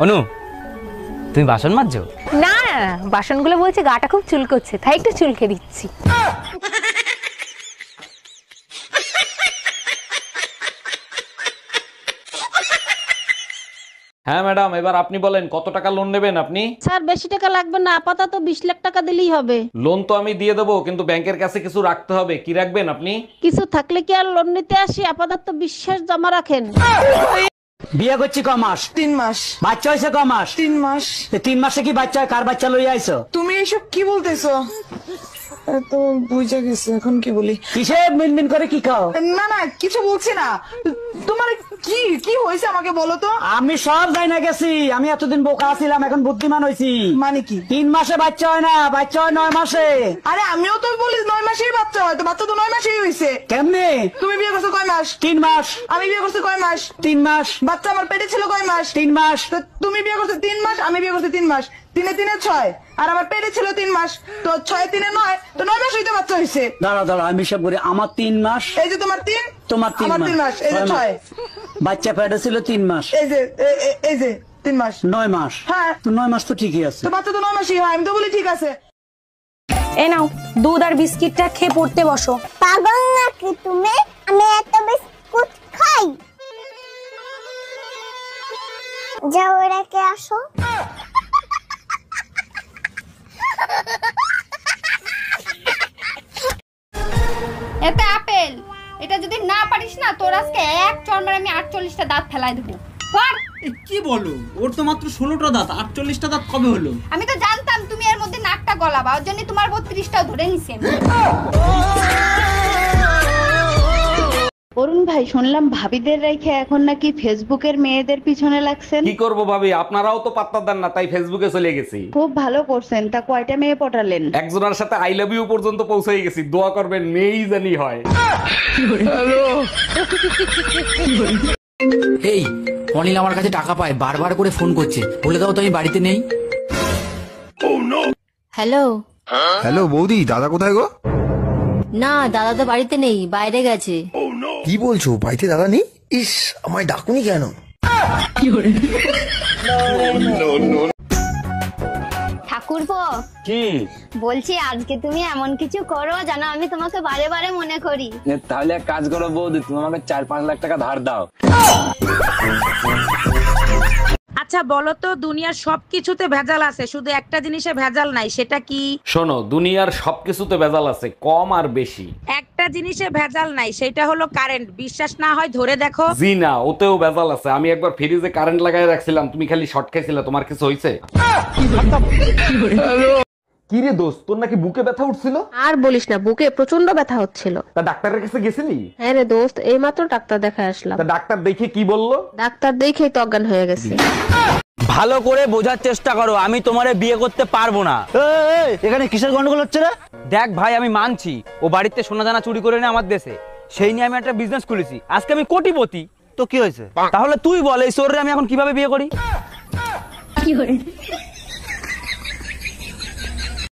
অনু তুমি বাসন মাজছো? না না বাসনগুলো বলছে গাটা খুব চুলকোচ্ছে, তাই একটু চুলকে দিচ্ছি। হ্যাঁ ম্যাডাম, এবার আপনি বলেন কত টাকা লোন নেবেন আপনি? স্যার বেশি টাকা লাগবে না, আপাতত 20 লাখ টাকা দিলেই হবে। লোন তো আমি দিয়ে দেবো, কিন্তু ব্যাংকের কাছে কিছু রাখতে হবে। কি রাখবেন আপনি? কিছু থাকলে কি আর লোন নিতে আসি? আপাতত বিশ্বাস জমা রাখেন। বিয়ে করছি ক মাস? 3 মাস। বাচ্চা হয়েছে ক মাস? 3 মাস। 3 মাসে কি বাচ্চা? কার বাচ্চা লইয়া আইছো? তুমি এসব কি বলতেছো? তো বুঝা গেছে, এখন কি বলি? কিসে মিনমিন করে কি খাও? না না কিছু বলছি না। তোমার কি কি হয়েছে আমাকে বলো তো। আমি সব যাই না গেছি, আমি এতদিন বোকা ছিলাম, এখন বুদ্ধিমান হয়েছি। মানে কি? 3 মাসে বাচ্চা হয় না, বাচ্চা হয় 9 মাসে। আরে আমিও তো বলি 9 মাসেই বাচ্চা হয়, তো বাচ্চা তো 9 মাসেই হয়েছে। কেমনে? তুমি বিয়ে করছো কয় মাস? 3 মাস। আমি বিয়ে করছি কয় মাস? 3 মাস। বাচ্চা আমার পেটে ছিল কয় মাস? 3 মাস। তো তুমি বিয়ে করছো 3 মাস, আমি বিয়ে করছি 3 মাস। 3 এ 6, আর আমার পেটে ছিল 3 মাস, তো 6 এ 3 9, তো 9 মাস হইতে বাচ্চা হয়েছে। দাঁড়া দাঁড়া, আমি সব করি। আমার 3 মাস। এই যে তোমার 3, তোমার 3 আমার 3 মাস, এই যে 6। বাচ্চা পেটে ছিল 3 মাস, এই যে 3 মাস, 9 মাস। হ্যাঁ তো 9 মাস তো ঠিকই আছে। তো বাচ্চা তো 9 মাসই হয়, আমি তো বলি ঠিক আছে। এ নাও দুধ আর বিস্কিটটা খেয়ে পড়তে বসো। পাগল নাকি তুমি? আমি এত বিস্কুট খাই? যাও রেখে আসো। এতে আপেল, এটা যদি না পারিস না তোর আজকে এক চড় আমি 48টা দাঁত ফেলাই দেবো। কি বলো? ওর তো মাত্র 16টা দাঁত, 48টা দাঁত কবে হলো? আমি তো জানতাম তুমি এর মধ্যে নাকটা গলাবা, ওর জন্য তোমার 32টাও ধরে নিছি আমি। অরুণ ভাই, শুনলাম ভাবিদের রেখে এখন নাকি ফেসবুকের মেয়েদের পিছনে লাগছেন। কি করবো ভাবি, আপনারাও তো পাত্তা দেন না, তাই ফেসবুকে চলে গেছি। খুব ভালো করছেন। তা কয়টা মেয়ে পটালেন? একজনের সাথে আই লাভ ইউ পর্যন্ত পৌঁছে গেছি। দোয়া করবেন মেয়েই জানি হয়। এই অনিল আমার কাছে টাকা পায়, বারবার করে ফোন করছে, বলে দাও তো আমি বাড়িতে নেই। হ্যালো হ্যালো বৌদি, দাদা কোথায় গো? না, দাদা তো বাড়িতে নেই, বাইরে গেছে। কি বলছো, বাড়িতে দাদা নেই? ইস, আমায় ডাকুনি কেন? ঠাকুরপো, কি বলছি আজকে তুমি এমন কিছু করো যেন আমি তোমাকে বারে বারে মনে করি। তাহলে এক কাজ করো বৌদি, তুমি আমাকে 4-5 লাখ টাকা ধার দাও। আচ্ছা বলো তো, দুনিয়ার সবকিছুতে ভেজাল আছে, শুধু একটা জিনিসে ভেজাল নাই, সেটা কি? শোনো, দুনিয়ার সবকিছুতে ভেজাল আছে, কম আর বেশি। একটা জিনিসে ভেজাল নাই, সেটা হলো কারেন্ট। বিশ্বাস না হয় ধরে দেখো। জি না, ওতেও ভেজাল আছে। আমি একবার ফ্রিজে কারেন্ট লাগাই রাখছিলাম, তুমি খালি শর্ট খাইছিলে, তোমার কিছু হয়েছে? কি রে দোস্ত, তোর নাকি বুকে ব্যথা উঠছিল? আর বলিস না, বুকে প্রচন্ড ব্যথা হচ্ছিল। তা ডাক্তারের কাছে গেছিলি? হ্যাঁ রে দোস্ত, এইমাত্র ডাক্তার দেখায় আসলাম। তা ডাক্তার দেখে কি বললো? ডাক্তার দেখেই তো অজ্ঞান হয়ে গেছে। ভালো করে বোঝার চেষ্টা করো, আমি তোমারে বিয়ে করতে পারবো না। এখানে কিসের গন্ডগোল হচ্ছে রে? দেখ ভাই, আমি মানছি ও বাড়িতে সোনা দানা চুরি করে নেয় আমার দেশে, সেই নিয়ে আমি একটা বিজনেস খুলেছি, আজকে আমি কোটিপতি। তো কি হয়েছে? তাহলে তুই বল, এই চোররে আমি এখন কিভাবে বিয়ে করি?